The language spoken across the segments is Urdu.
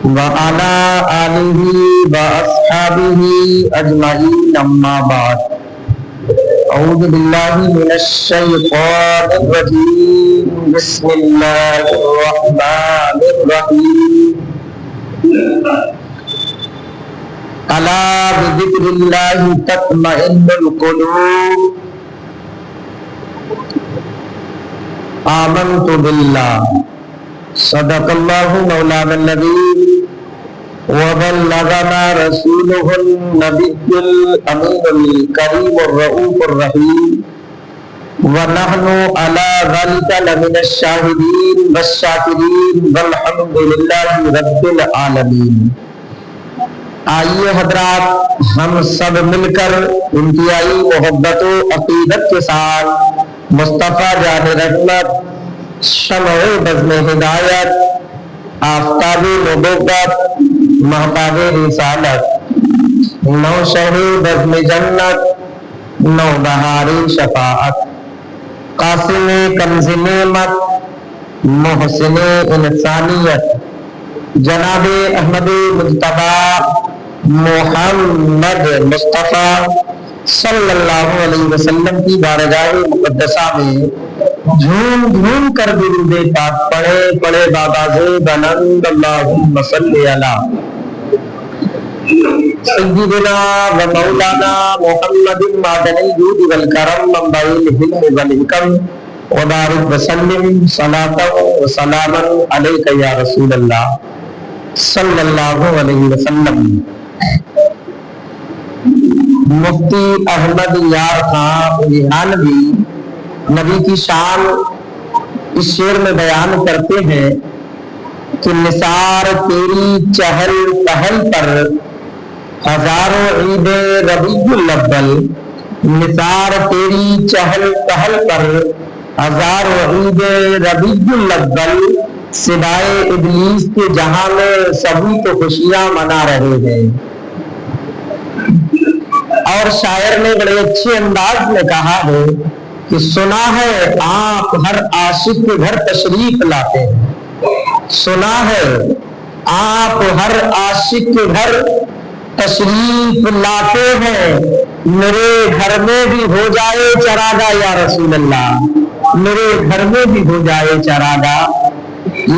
وعلى آله وأصحابه أجمعين أما بعد أعوذ بالله من الشيطان الرجيم بسم الله الرحمن الرحيم ألا بذكر الله تطمئن القلوب آمنت بالله صدق الله مولانا النبي وبلغنا رسوله النبي الأمين الكريم الرؤوف الرحيم ونحن على ذلك لمن الشاهدين والشاكرين والحمد لله رب العالمين۔ آئیے حضرات، ہم سب مل کر انتہائی محبت و عقیدت کے ساتھ مصطفیٰ جان رحمت، شمع بزم ہدایت، آفتاب نبوت، محتاب رسالت، نو شہ بزم جنت، نو بہار شفاعت، قاسم کنز نعمت، محسن انسانیت، جناب احمد مجتبی محمد مصطفیٰ صلی اللہ علیہ وسلم کی بارگاہ مقدسہ میں جھوم جھوم کر درود پاک پڑھے پڑھے بابا زید بلند اللہم صلی علی سیدنا و مولانا محمد معدن الجود والکرم منبع الحلم والحکم وبارک وسلم صلاۃ و سلاما علیک یا رسول اللہ صلی اللہ علیہ وسلم۔ مفتی احمد یار خان ریحانوی نبی کی شان اس شعر میں بیان کرتے ہیں کہ نثار تیری چہل پہل پر ہزاروں عید ربیع الاول، نثار تیری چہل پہل پر ہزاروں عید ربیع الاول، سوائے ابلیس کے جہاں میں سبھی تو خوشیاں منا رہے ہیں۔ اور شاعر نے بڑے اچھے انداز میں کہا ہے کہ سنا ہے آپ ہر عاشق کے گھر تشریف لاتے ہیں، سنا ہے آپ ہر عاشق کے گھر تشریف لاتے ہیں، میرے گھر میں بھی ہو جائے چراغا یا رسول اللہ، میرے گھر میں بھی ہو جائے چراغا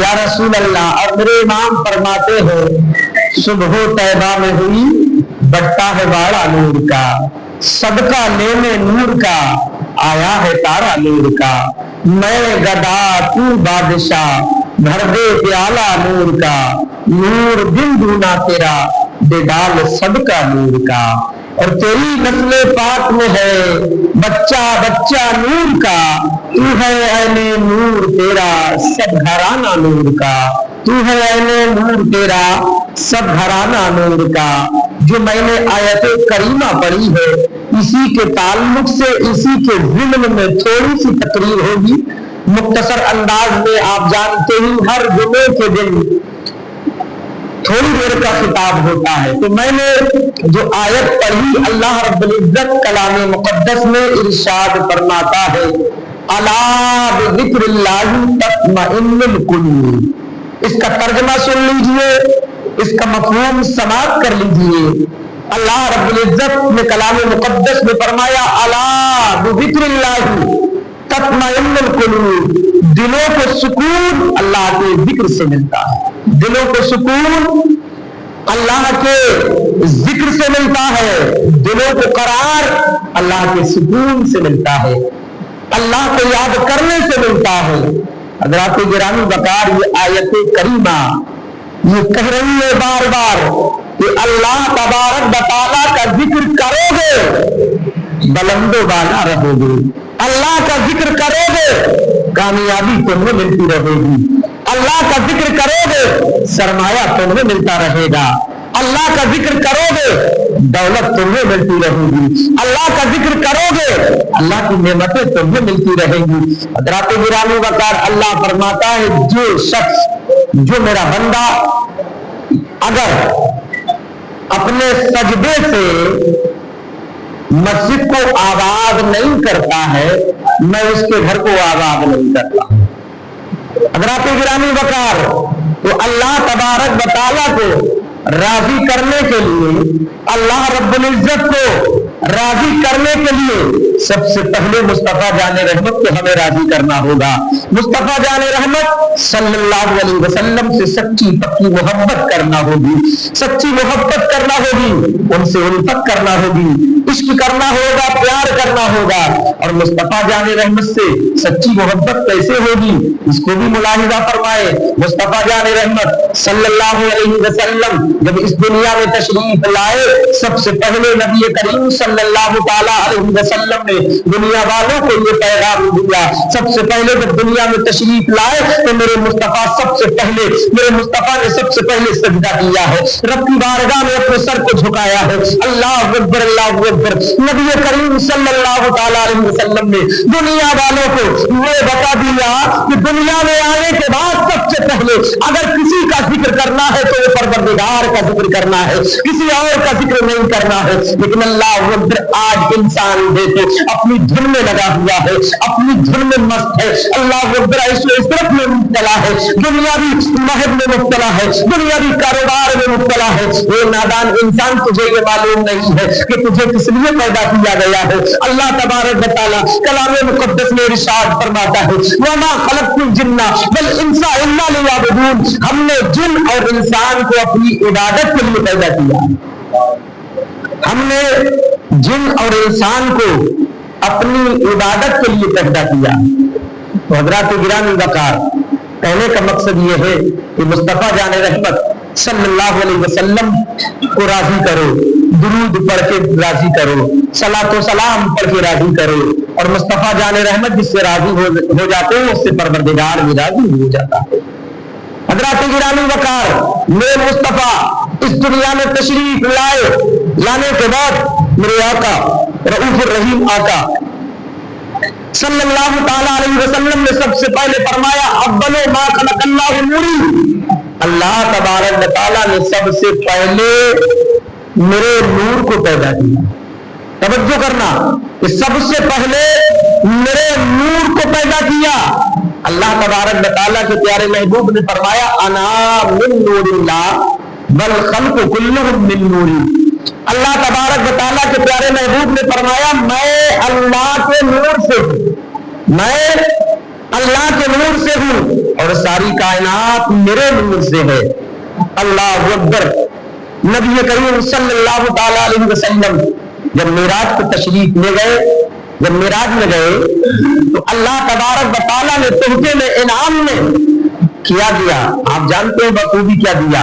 یا رسول اللہ۔ اور میرے امام فرماتے ہیں صبح طیبہ میں ہوئی بٹا ہے باڑا نور کا، صدقہ لینے نور کا آیا ہے تارا نور کا، میں گدا تو بادشاہ بھر دے پیالہ نور کا، نور دن دونا تیرا دے ڈال صدقہ نور کا۔ اور تیری نسل پاک میں ہے بچہ بچہ نور کا، تو ہے عین نور تیرا سب گھرانہ نور کا، تو ہے عین نور تیرا سب گھرانہ نور کا۔ جو میں نے آیت کریمہ پڑھی ہے اسی کے تعلق سے اسی کے ضمن میں تھوڑی سی تقریر ہوگی مختصر انداز میں۔ آپ جانتے ہی ہر جمعے کے دن تھوڑی دیر کا خطاب ہوتا ہے، تو میں نے جو آیت پڑھی اللہ رب العزت کلام مقدس میں ارشاد فرماتا ہے الا بذکر اللہ تطمئن القلوب۔ اس کا ترجمہ سن لیجئے، اس کا مفہوم سماعت کر لیجئے۔ اللہ رب العزت نے کلام مقدس میں فرمایا الا بذکر اللہ تطمئن القلوب، دلوں کو سکون اللہ کے ذکر سے ملتا ہے، دلوں کو سکون اللہ کے ذکر سے ملتا ہے، دلوں کو قرار اللہ کے سکون سے ملتا ہے، اللہ کو یاد کرنے سے ملتا ہے۔ حضرات گرامی وقار یہ آیت کریمہ یہ کہہ رہی ہے بار بار کہ اللہ تبارک و تعالیٰ کا ذکر کرو گے بلند و بالا رہو گے، اللہ کا ذکر کرو گے کامیابی تمہیں ملتی رہے گی، اللہ کا ذکر کرو گے سرمایہ تمہیں ملتا رہے گا، اللہ کا ذکر کرو گے دولت تمہیں ملتی رہے گی، اللہ کا ذکر کرو گے اللہ کی نعمتیں تمہیں ملتی رہے گی۔ حضرات گرامی وقار اللہ فرماتا ہے جو شخص جو میرا بندہ اگر اپنے سجدے سے مسجد کو آباد نہیں کرتا ہے میں اس کے گھر کو آباد نہیں کرتا۔ حضرات گرامی وقار تو اللہ تبارک و تعالیٰ کو راضی کرنے کے لیے، اللہ رب العزت کو راضی کرنے کے لیے سب سے پہلے مصطفیٰ جان رحمت کو ہمیں راضی کرنا ہوگا۔ مصطفیٰ جان رحمت صلی اللہ علیہ وسلم سے سچی پکی محبت کرنا ہوگی، سچی محبت کرنا ہوگی، ان سے الفت کرنا ہوگی، عشق کرنا ہوگا، پیار کرنا ہوگا۔ اور مصطفیٰ جان رحمت سے سچی محبت کیسے ہوگی اس کو بھی ملاحظہ فرمائے۔ مصطفیٰ جان رحمت صلی اللہ علیہ وسلم جب اس دنیا میں تشریف لائے، سب سے پہلے نبی کریم صلی اللہ تعالی علیہ وسلم نے دنیا والوں کو یہ پیغام دیا۔ سب سے پہلے جب دنیا میں تشریف لائے تو میرے مصطفیٰ میرے مصطفیٰ نے سب سے پہلے سجدہ کیا ہے، رب کی بارگاہ میں اپنے سر کو جھکایا ہے۔ اللہ اکبر، اللہ اکبر۔ نبی کریم صلی اللہ تعالی علیہ وسلم نے دنیا والوں کو یہ بتا دیا کہ دنیا میں آنے کے بعد سب سے پہلے اگر کسی کا ذکر کرنا ہے تو وہ پروردگار کا ذکر کرنا ہے، کسی اور کا ذکر نہیں کرنا ہے۔ لیکن اللہ اکبر، آج انسان دیکھو اپنی دھن میں لگا ہوا ہے، اپنی دھن میں مست ہے، اللہ اکبر عشرت میں مبتلا ہے، دنیاوی محب میں مبتلا ہے، دنیاوی کاروبار میں مبتلا ہے۔ یہ نادان انسان، تجھے یہ معلوم نہیں ہے کہ تجھے کس لیے پیدا کیا گیا ہے۔ اللہ تبارک و تعالیٰ کلام مقدس میں ارشاد فرماتا ہے، وَمَا خَلَقْتُ الْجِنَّ وَالْإِنسَ إِلَّا لِيَعْبُدُونِ، ہم نے جن اور انسان کو اپنی عبادت کے لیے پیدا کیا۔ ہم نے جن اور انسان کو اپنی عبادت کے لیے پیدا کیا۔ تو حضرات گرامی وقار، کہنے کا مقصد یہ ہے کہ مصطفیٰ جان رحمت صلی اللہ علیہ وسلم کو راضی کرو، درود پڑھ کے راضی کرو، صلاۃ و سلام پڑھ کے راضی کرو، اور مصطفیٰ جان رحمت جس سے راضی ہو جاتے ہیں اس سے پروردگار بھی راضی ہو جاتا ہے۔ حضرات گرامی وقار، میرے مصطفیٰ اس دنیا میں تشریف لانے کے بعد میرے آقا رؤوف الرحیم آقا صلی اللہ تعالی علیہ وسلم نے سب سے پہلے فرمایا، اول ما خلق اللہ نوری، اللہ تبارک و تعالیٰ نے سب سے پہلے میرے نور کو پیدا کیا۔ توجہ کرنا کہ سب سے پہلے میرے نور کو پیدا کیا۔ اللہ تبارک و تعالیٰ کے پیارے محبوب نے فرمایا، انا من نور اللہ بل خلق کلہم من نوری۔ اللہ تبارک و تعالیٰ کے پیارے محبوب نے فرمایا، میں اللہ کے نور سے ہوں، میں اللہ کے نور سے ہوں اور ساری کائنات میرے نور سے ہے۔ اللہ اکبر۔ نبی کریم صلی اللہ تعالی علیہ وسلم جب معراج کو تشریف لے گئے، جب معراج میں گئے تو اللہ تبارک و تعالیٰ نے تحفے میں، انعام میں کیا دیا، آپ جانتے ہیں بخوبی کیا دیا،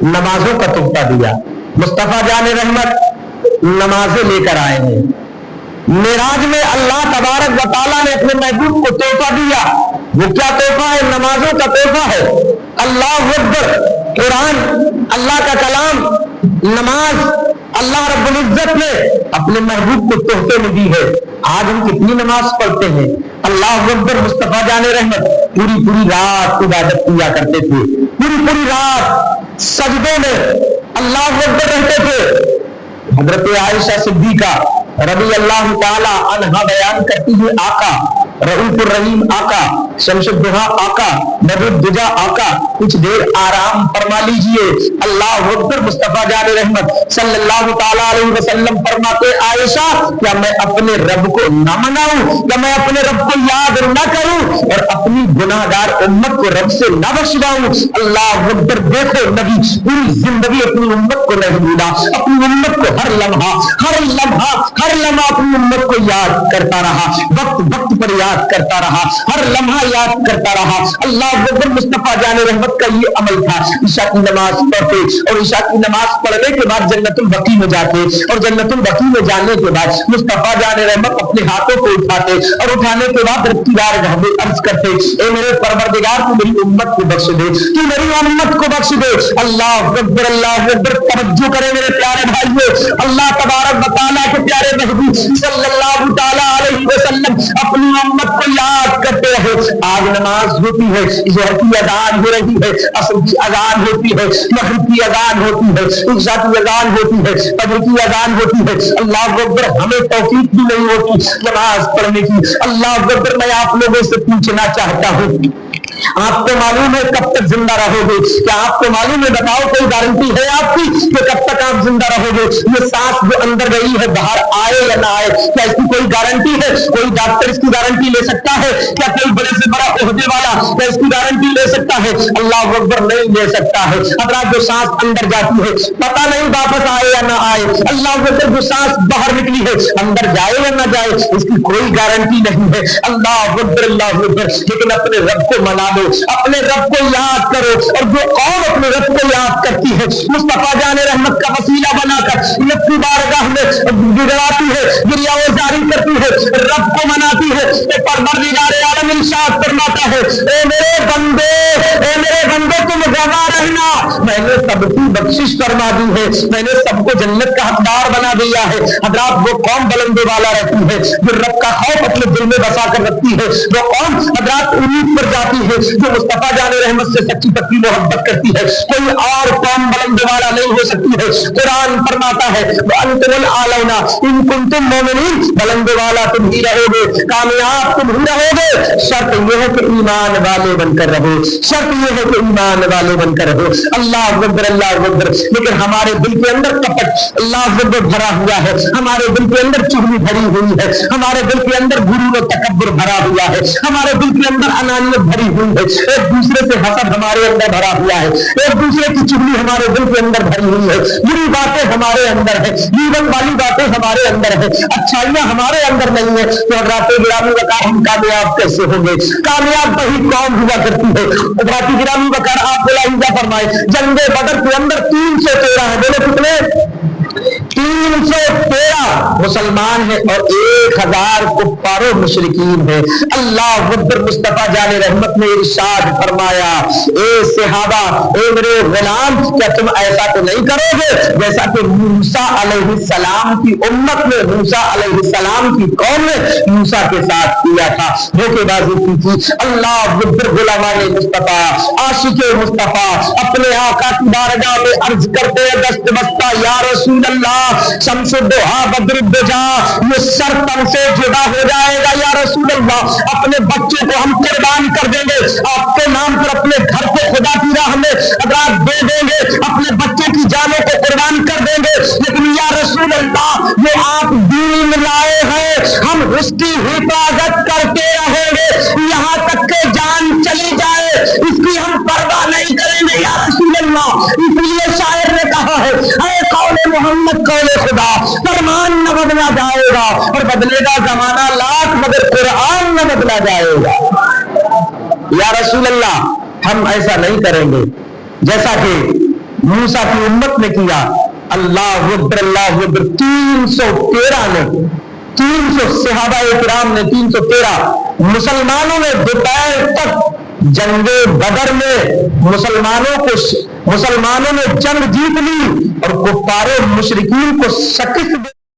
نمازوں کا تحفہ دیا۔ مصطفیٰ جان رحمت نمازیں لے کر آئے ہیں۔ معراج میں اللہ تبارک و تعالیٰ نے اپنے محبوب کو تحفہ دیا۔ وہ کیا تحفہ ہے؟ نمازوں کا تحفہ ہے۔ اللہ اکبر۔ قرآن اللہ کا کلام، نماز اللہ رب العزت نے اپنے محبوب کو تحفے میں دی ہے۔ آج ہم کتنی نماز پڑھتے ہیں؟ اللہ اکبر۔ مصطفیٰ جان رحمت پوری رات عبادت کیا کرتے تھے، پوری رات سجدے میں اللہ اکبر رہتے تھے۔ حضرت عائشہ صدیقہ رضی اللہ تعالی عنہا بیان کرتی ہے، آقا رؤوف الرحیم آقا، شمس الضحیٰ آقا، بدر الدجا آقا، کچھ دیر آرام فرما لیجئے۔ اللہ اکبر۔ مصطفیٰ جان رحمت صلی اللہ تعالی علیہ وسلم فرماتے، عائشہ کیا میں اپنے رب کو نہ مناؤں، کیا میں اپنے رب کو یاد نہ کروں اور اپنی گناہ گار امت کو رب سے نہ بخشواؤں؟ اللہ اکبر۔ دیکھو نبی پوری زندگی اپنی امت کو نہیں بھولا، اپنی امت کو ہر لمحہ اپنی امت کو یاد کرتا رہا، وقت پر یاد کرتا رہا، ہر لمحہ یاد کرتا رہا۔ اللہ اکبر۔ مصطفیٰ جان رحمت کا یہ عمل تھا، عشاء کی نماز پڑھتے اور عشاء کی نماز پڑھنے کے بعد جنت البقیع میں جاتے اور جنت البقیع میں جانے کے بعد مصطفیٰ جان رحمت اپنے ہاتھوں کو اٹھاتے اور اٹھانے کے بعد رب کی بارگاہ میں عرض کرتے، اے میرے پروردگار تو میری امت کو بخش دے، تو میری امت کو بخش دے۔ اللہ اکبر، اللہ اکبر۔ توجہ کریں میرے پیارے بھائیو، اللہ تبارک و تعالیٰ کے پیارے محبوب صلی اللہ تعالی علیہ وسلم اپنی امت کو یاد کرتے ہیں۔ آج نماز ہوتی ہے، ظہر کی اذان ہو رہی ہے، عصر کی اذان ہوتی ہے، مغرب کی اذان ہوتی ہے، عشاء کی اذان ہوتی ہے، فجر کی اذان ہوتی ہے۔ اللہ اکبر۔ ہمیں توفیق بھی نہیں ہوتی نماز پڑھنے کی۔ اللہ اکبر۔ میں آپ لوگوں سے پوچھنا چاہتا ہوں، آپ کو معلوم ہے کب تک زندہ رہو گے؟ کیا آپ کو معلوم ہے؟ بتاؤ کوئی گارنٹی ہے آپ کی کہ کب تک آپ زندہ رہو گے؟ یہ سانس جو اندر گئی ہے باہر آئے یا نہ آئے، کیا اس کی کوئی گارنٹی ہے؟ کوئی ڈاکٹر اس کی گارنٹی لے سکتا ہے؟ کیا کوئی بڑے سے بڑا عہدے والا کیا اس کی گارنٹی لے سکتا ہے؟ اللہ اکبر، نہیں لے سکتا ہے۔ حضرات جو سانس اندر جاتی ہے پتہ نہیں واپس آئے یا نہ آئے، اللہ اکبر جو سانس باہر نکلی ہے اندر جائے یا نہ جائے اس کی کوئی گارنٹی نہیں ہے۔ اللہ اکبر اللہ اکبر، لیکن اپنے رب کو منا لو، اپنے رب کو یاد کرو، اور جو قوم اپنے رب کو یاد کرتی ہے مصطفیٰ جان رحمت کا وسیلہ بنا کر رب کی بارگاہ میں گڑگڑاتی ہے، گریہ جاری کرتی ہے، رب کو مناتی ہے، تو پروردگار عالم ارشاد فرماتا ہے اے میرے بندے تم گواہ رہنا، میں نے سب کی بخشش فرما دی ہے، میں نے سب کو جنت کا حقدار بنا دیا ہے۔ حضرات وہ قوم بلندے والا رہتی ہے جو رب کا خوف اپنے دل میں بسا کر رکھتی ہے، وہ قوم حضرات امید پر جاتی ہے جو مصطفیٰ جان رحمت سے سچی پکی محبت کرتی ہے۔ کوئی اور قوم بلندے والا نہیں ہو سکتی ہے۔ قرآن فرماتا ہے وَأَنْتُمُ الْأَعْلَوْنَ إِن كُنتُم مُؤْمِنِينَ، بلندے والا تم ہی رہو گے، کامیاب تم ہی رہو گے، شرط یہ ہے کہ ایمان والے بن کر رہو، شرط یہ ہے کہ ایمان والے بن کر رہو۔ اللہ اکبر اللہ اکبر، لیکن ہمارے دل کے اندر کپٹ اللہ اکبر بھرا ہوا ہے، ہمارے دل کے اندر چغلی بھری ہوئی ہے، ہمارے دل کے اندر غرور و تکبر بھرا ہوا ہے، ہمارے دل کے اندر انانیت بھری ہوئی ہے، ایک دوسرے سے حسد ہمارے اندر بھرا ہوا ہے، ایک دوسرے کی چغلی ہمارے دل کے اندر بھری ہوئی ہے، بری باتیں ہمارے اندر ہے، جیون والی باتیں ہمارے اندر ہے، اچھائیاں ہمارے اندر نہیں ہے، تو حضرات گرامی وقار ہم کامیاب کیسے ہوں گے؟ کامیاب وہی قوم ہوا کرتی ہے۔ حضرات گرامی وقار آپ ملاحظہ فرمائے جنگ بدر کے اندر 313 ہے، بولے کتنے؟ 313 مسلمان ہیں اور 1000 کفار و مشرکین ہیں۔ اللہ اکبر، مصطفیٰ جان رحمت نے ارشاد فرمایا اے صحابہ، اے میرے غلام، کیا تم ایسا تو نہیں کرو گے جیسا کہ موسیٰ علیہ السلام کی امت نے، موسیٰ علیہ السلام کی قوم نے موسیٰ کے ساتھ کیا تھا، دھوکے بازی کی تھی۔ اللہ اکبر، غلامان مصطفیٰ، عاشق مصطفیٰ اپنے آقا کی بارگاہ میں عرض کرتے ہیں دست بستہ یا رسول اللہ، شمس الضحیٰ بدر الدجا، یہ سر تن سے جدا ہو جائے گا یا رسول اللہ، اپنے بچوں کو ہم قربان کر دیں گے، آپ کے نام پر اپنے گھر کو خدا کی راہ میں حضرات دے دیں گے، اپنے بچوں کی جانوں کو قربان کر دیں گے، لیکن یا رسول اللہ یہ آپ دین لائے ہیں، ہم اس کی حفاظت کرتے رہیں گے یہاں تک کہ جان چلی جائے، اس کی ہم پرواہ نہیں کریں گے یا رسول اللہ۔ اس لیے شاعر نے کہا ہے اے قول محمد قول خدا، فرمان نہ بدلا جائے گا اور بدلے گا زمانہ لاکھ مگر قرآن نہ بدلا جائے گا۔ یا رسول اللہ ہم ایسا نہیں کریں گے جیسا کہ موسیٰ کی امت نے کیا۔ اللہ اکبر، 313 نے، 300 صحابہ کرام نے، 313 مسلمانوں نے دوپہر تک جنگ بدر میں مسلمانوں نے جنگ جیت لی اور کفار مشرکین کو شکست